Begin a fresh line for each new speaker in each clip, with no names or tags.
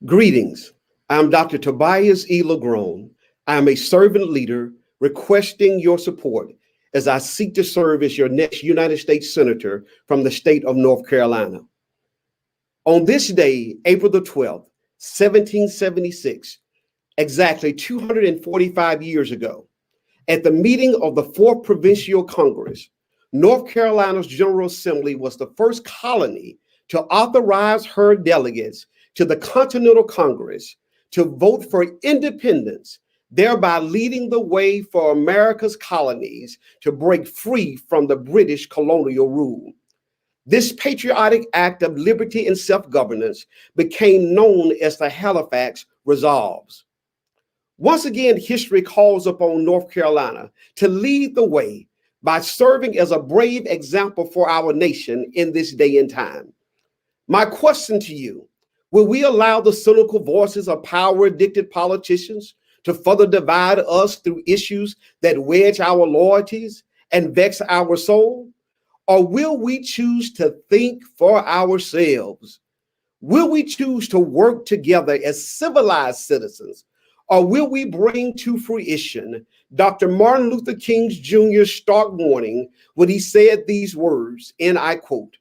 Greetings. I'm Dr. Tobias LaGrone. I'm a servant leader requesting your support as I seek to serve as your next United States Senator from the state of North Carolina. On this day, April the 12th, 1776, exactly 245 years ago, at the meeting of the Fourth Provincial Congress, North Carolina's General Assembly was the first colony to authorize her delegates to the Continental Congress to vote for independence, thereby leading the way for America's colonies to break free from the British colonial rule. This patriotic act of liberty and self-governance became known as the Halifax Resolves. Once again, history calls upon North Carolina to lead the way by serving as a brave example for our nation in this day and time. My question to you: will we allow the cynical voices of power-addicted politicians to further divide us through issues that wedge our loyalties and vex our soul? Or will we choose to think for ourselves? Will we choose to work together as civilized citizens? Or will we bring to fruition Dr. Martin Luther King Jr.'s stark warning when he said these words, and I quote,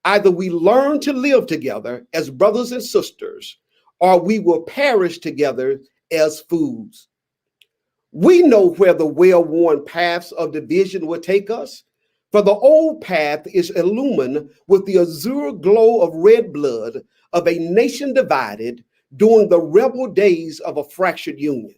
"Either we learn to live together as brothers and sisters, or we will perish together as fools." We know where the well-worn paths of division will take us, for the old path is illumined with the azure glow of red blood of a nation divided during the rebel days of a fractured union.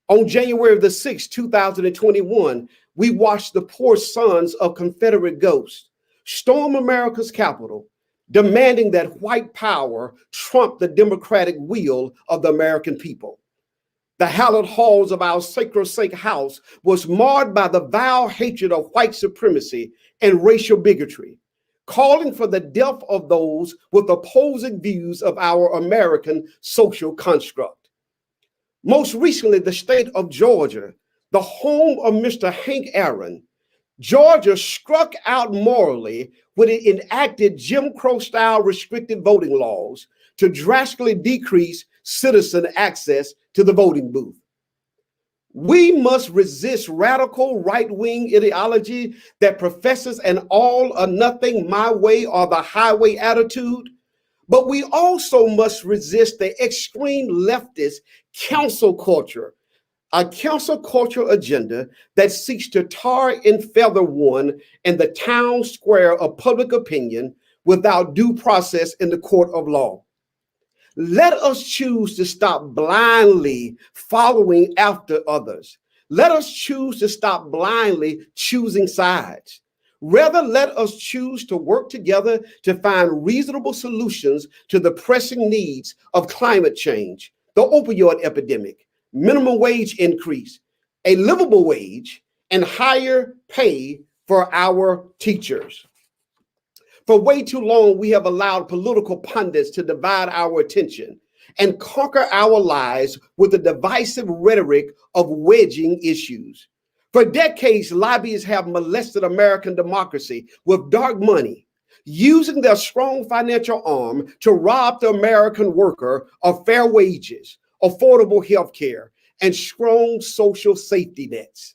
On January the 6th, 2021, we watched the poor sons of Confederate ghosts storm America's Capitol, demanding that white power trump the democratic will of the American people. The hallowed halls of our sacrosanct house was marred by the vile hatred of white supremacy and racial bigotry, calling for the death of those with opposing views of our American social construct. Most recently, the state of Georgia, the home of Mr. Hank Aaron, Georgia struck out morally when it enacted Jim Crow-style restricted voting laws to drastically decrease citizen access to the voting booth. We must resist radical right-wing ideology that professes an all or nothing, my way or the highway attitude, but we also must resist the extreme leftist cancel culture, a cancel culture agenda that seeks to tar and feather one in the town square of public opinion without due process in the court of law. Let us choose to stop blindly following after others. Let us choose to stop blindly choosing sides. Rather, let us choose to work together to find reasonable solutions to the pressing needs of climate change, the opioid epidemic, minimum wage increase, a livable wage, and higher pay for our teachers. For way too long, we have allowed political pundits to divide our attention and conquer our lives with the divisive rhetoric of wedging issues. For decades, lobbyists have molested American democracy with dark money, using their strong financial arm to rob the American worker of fair wages, affordable health care, and strong social safety nets.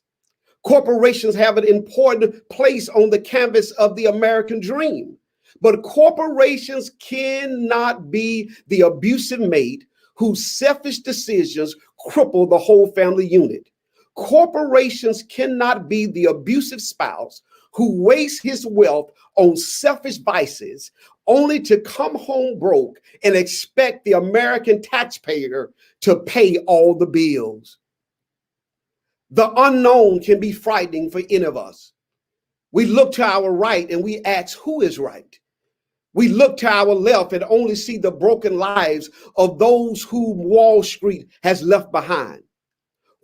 Corporations have an important place on the canvas of the American dream, but corporations cannot be the abusive mate whose selfish decisions cripple the whole family unit. Corporations cannot be the abusive spouse who wastes his wealth on selfish vices only to come home broke and expect the American taxpayer to pay all the bills. The unknown can be frightening for any of us. We look to our right and we ask, who is right? We look to our left and only see the broken lives of those whom Wall Street has left behind.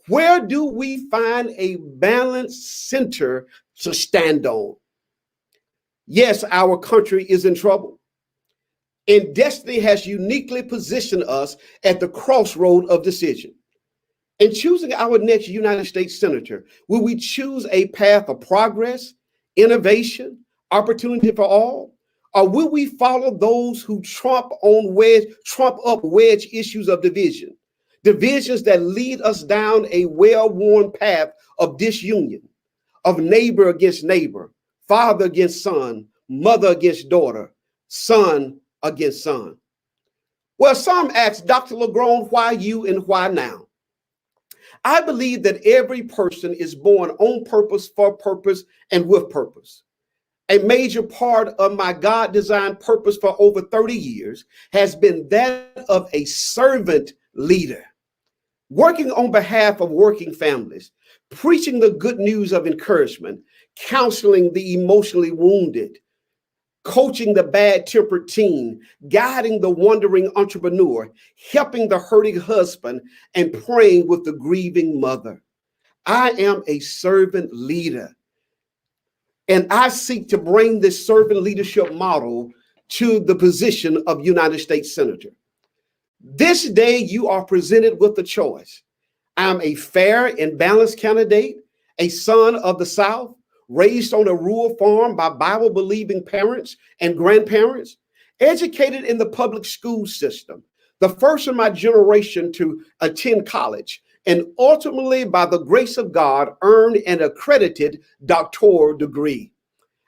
Where do we find a balanced center to stand on? Yes, our country is in trouble, and destiny has uniquely positioned us at the crossroad of decision. In choosing our next United States Senator, will we choose a path of progress, innovation, opportunity for all? Or will we follow those who trump up wedge issues of division? Divisions that lead us down a well-worn path of disunion, of neighbor against neighbor, father against son, mother against daughter, son against son. Well, some ask, Dr. LaGrone, why you and why now? I believe that every person is born on purpose, for purpose, and with purpose. A major part of my God-designed purpose for over 30 years has been that of a servant leader, working on behalf of working families, preaching the good news of encouragement, counseling the emotionally wounded, coaching the bad-tempered teen, guiding the wandering entrepreneur, helping the hurting husband, and praying with the grieving mother. I am a servant leader, and I seek to bring this servant leadership model to the position of United States Senator. This day, you are presented with a choice. I'm a fair and balanced candidate, a son of the South, raised on a rural farm by Bible-believing parents and grandparents, educated in the public school system, the first in my generation to attend college, and ultimately, by the grace of God, earned an accredited doctoral degree.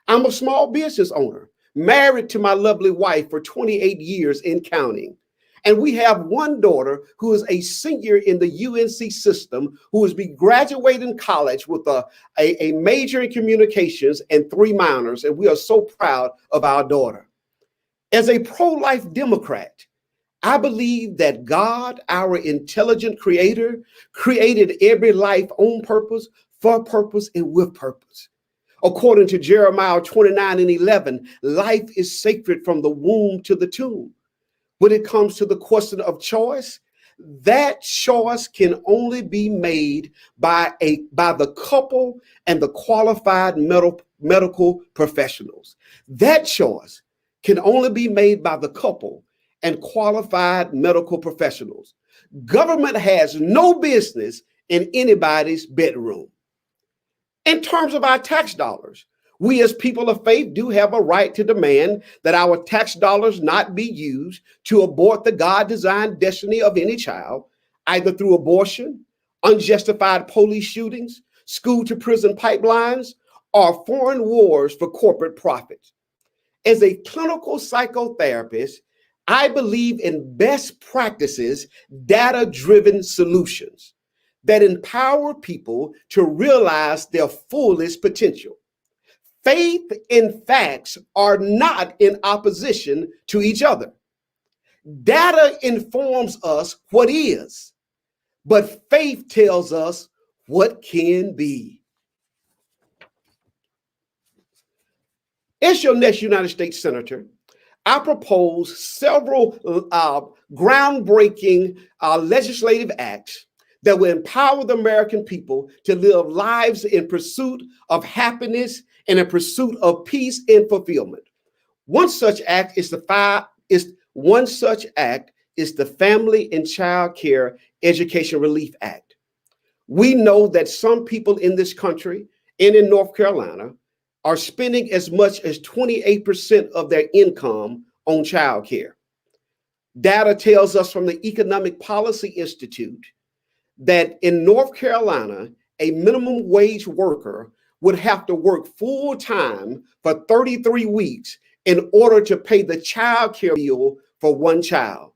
I'm a small business owner, married to my lovely wife for 28 years and counting. And we have one daughter who is a senior in the UNC system, who will be graduating college with a major in communications and 3 minors. And we are so proud of our daughter. As a pro-life Democrat, I believe that God, our intelligent creator, created every life on purpose, for purpose, and with purpose. According to Jeremiah 29:11, life is sacred from the womb to the tomb. When it comes to the question of choice, that choice can only be made by the couple and the qualified medical professionals. That choice can only be made by the couple and qualified medical professionals. Government has no business in anybody's bedroom. In terms of our tax dollars, we as people of faith do have a right to demand that our tax dollars not be used to abort the God-designed destiny of any child, either through abortion, unjustified police shootings, school-to-prison pipelines, or foreign wars for corporate profit. As a clinical psychotherapist, I believe in best practices, data-driven solutions that empower people to realize their fullest potential. Faith and facts are not in opposition to each other. Data informs us what is, but faith tells us what can be. As your next United States Senator, I propose several groundbreaking legislative acts that will empower the American people to live lives in pursuit of happiness and in pursuit of peace and fulfillment. One such act is the Family and Child Care Education Relief Act. We know that some people in this country and in North Carolina are spending as much as 28% of their income on child care. Data tells us from the Economic Policy Institute that in North Carolina, a minimum wage worker would have to work full time for 33 weeks in order to pay the child care bill for one child.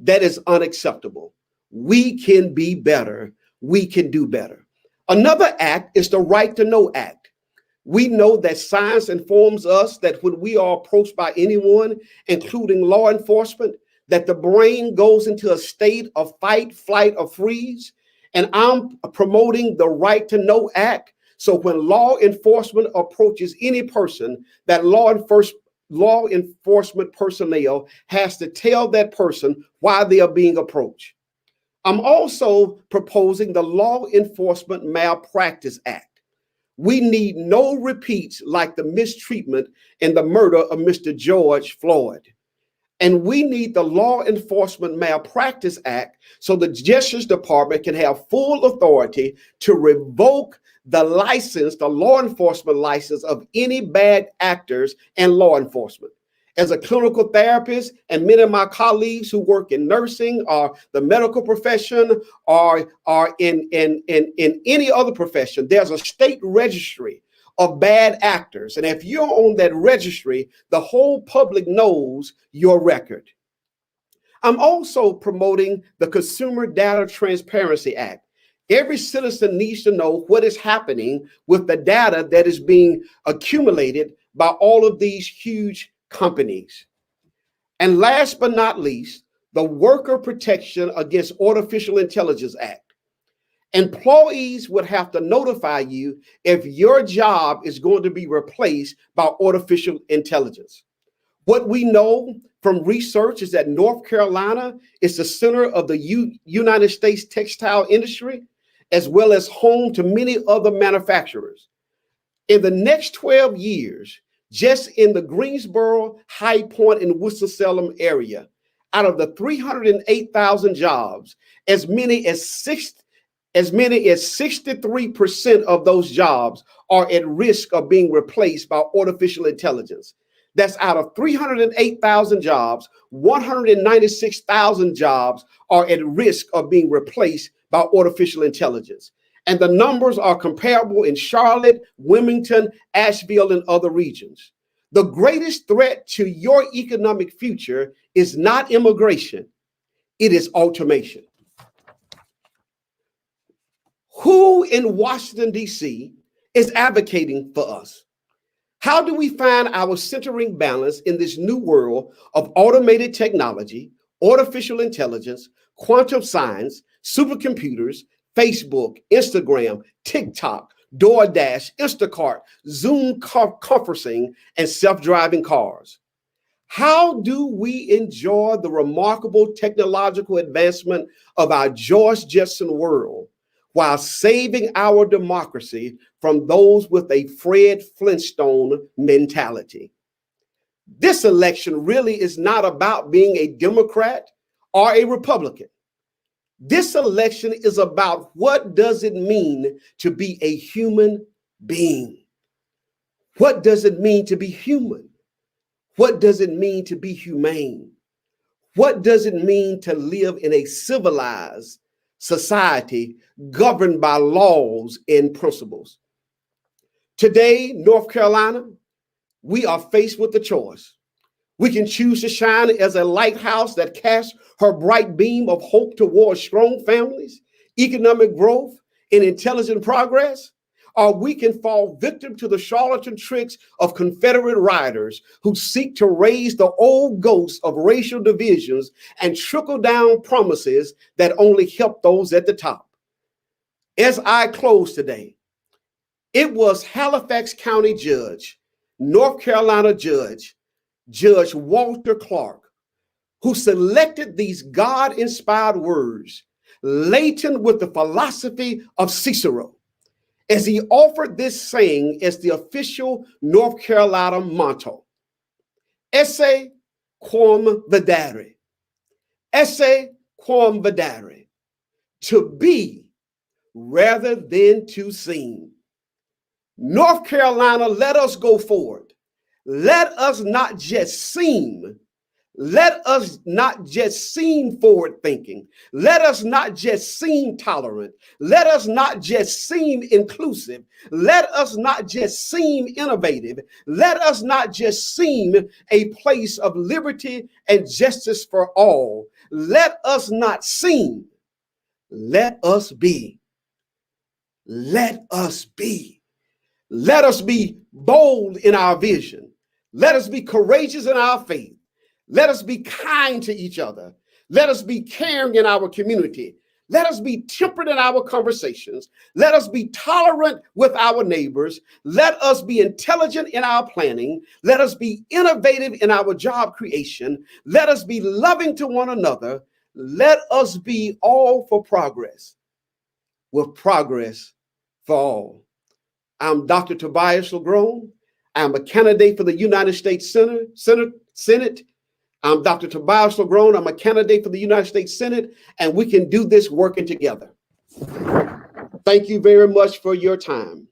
That is unacceptable. We can be better. We can do better. Another act is the Right to Know Act. We know that science informs us that when we are approached by anyone, including law enforcement, that the brain goes into a state of fight, flight, or freeze. And I'm promoting the Right to Know Act. So when law enforcement approaches any person, that law enforcement personnel has to tell that person why they are being approached. I'm also proposing the Law Enforcement Malpractice Act. We need no repeats like the mistreatment and the murder of Mr. George Floyd. And we need the Law Enforcement Malpractice Act so the Justice Department can have full authority to revoke the license, the law enforcement license of any bad actors and law enforcement. As a clinical therapist, and many of my colleagues who work in nursing or the medical profession or are in any other profession, there's a state registry of bad actors. And if you're on that registry, the whole public knows your record. I'm also promoting the Consumer Data Transparency Act. Every citizen needs to know what is happening with the data that is being accumulated by all of these huge companies. And last but not least, the Worker Protection Against Artificial Intelligence Act. Employees would have to notify you if your job is going to be replaced by artificial intelligence. What we know from research is that North Carolina is the center of the United States textile industry, as well as home to many other manufacturers. In the next 12 years, just in the Greensboro, High Point, and Winston-Salem area, out of the 308,000 jobs, as many as 63% of those jobs are at risk of being replaced by artificial intelligence. That's out of 308,000 jobs, 196,000 jobs are at risk of being replaced by artificial intelligence. And the numbers are comparable in Charlotte, Wilmington, Asheville, and other regions. The greatest threat to your economic future is not immigration, it is automation. Who in Washington, D.C. is advocating for us? How do we find our centering balance in this new world of automated technology, artificial intelligence, quantum science, supercomputers, Facebook, Instagram, TikTok, DoorDash, Instacart, Zoom conferencing, and self-driving cars? How do we enjoy the remarkable technological advancement of our George Jetson world while saving our democracy from those with a Fred Flintstone mentality? This election really is not about being a Democrat or a Republican. This election is about what does it mean to be a human being? What does it mean to be human? What does it mean to be humane? What does it mean to live in a civilized society governed by laws and principles? Today, North Carolina, we are faced with a choice. We can choose to shine as a lighthouse that casts her bright beam of hope towards strong families, economic growth, and intelligent progress, or we can fall victim to the charlatan tricks of Confederate riders who seek to raise the old ghosts of racial divisions and trickle down promises that only help those at the top. As I close today, it was Halifax County Judge, North Carolina Judge Walter Clark, who selected these God-inspired words, laden with the philosophy of Cicero, as he offered this saying as the official North Carolina motto: Esse quam videre, esse quam videre, to be rather than to seem. North Carolina, let us go forward. Let us not just seem. Let us not just seem forward thinking. Let us not just seem tolerant. Let us not just seem inclusive. Let us not just seem innovative. Let us not just seem a place of liberty and justice for all. Let us not seem. Let us be. Let us be. Let us be bold in our vision. Let us be courageous in our faith. Let us be kind to each other. Let us be caring in our community. Let us be temperate in our conversations. Let us be tolerant with our neighbors. Let us be intelligent in our planning. Let us be innovative in our job creation. Let us be loving to one another. Let us be all for progress, with progress for all. I'm Dr. Tobias LaGrone. I'm a candidate for the United States Senate. I'm Dr. Tobias LaGrone. I'm a candidate for the United States Senate, and we can do this working together. Thank you very much for your time.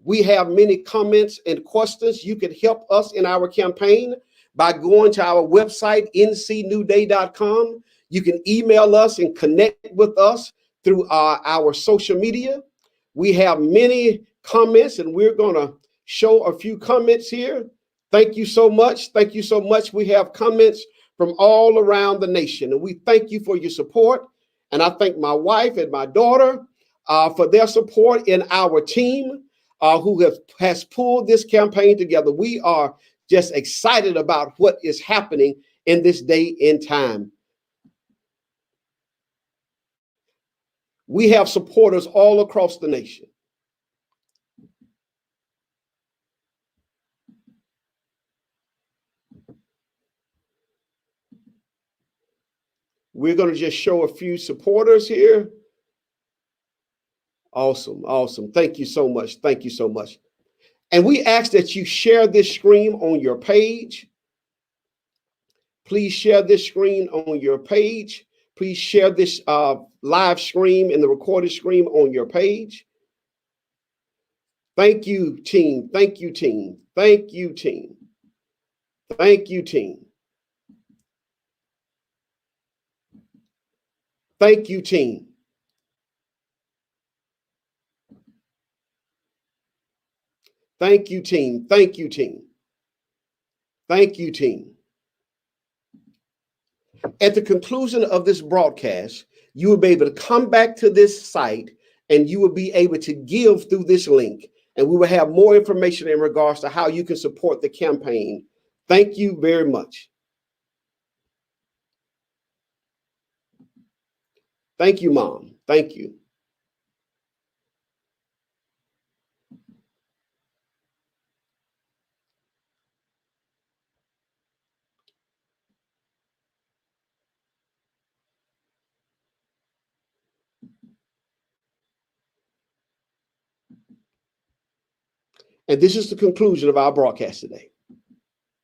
We have many comments and questions. You can help us in our campaign by going to our website, ncnewday.com. You can email us and connect with us through our social media. We have many comments, and we're going to show a few comments here. Thank you so much. Thank you so much. We have comments from all around the nation, and we thank you for your support. And I thank my wife and my daughter for their support in our team who has pulled this campaign together. We are just excited about what is happening in this day and time. We have supporters all across the nation. We're going to just show a few supporters here. Awesome, awesome. Thank you so much. Thank you so much. And we ask that you share this stream on your page. Please share this screen on your page. Please share this live stream and the recorded stream on your page. Thank you, team. Thank you, team. Thank you, team. Thank you, team. Thank you, team. Thank you, team. Thank you, team. Thank you, team. At the conclusion of this broadcast, you will be able to come back to this site and you will be able to give through this link. And we will have more information in regards to how you can support the campaign. Thank you very much. Thank you, Mom. Thank you. And this is the conclusion of our broadcast today.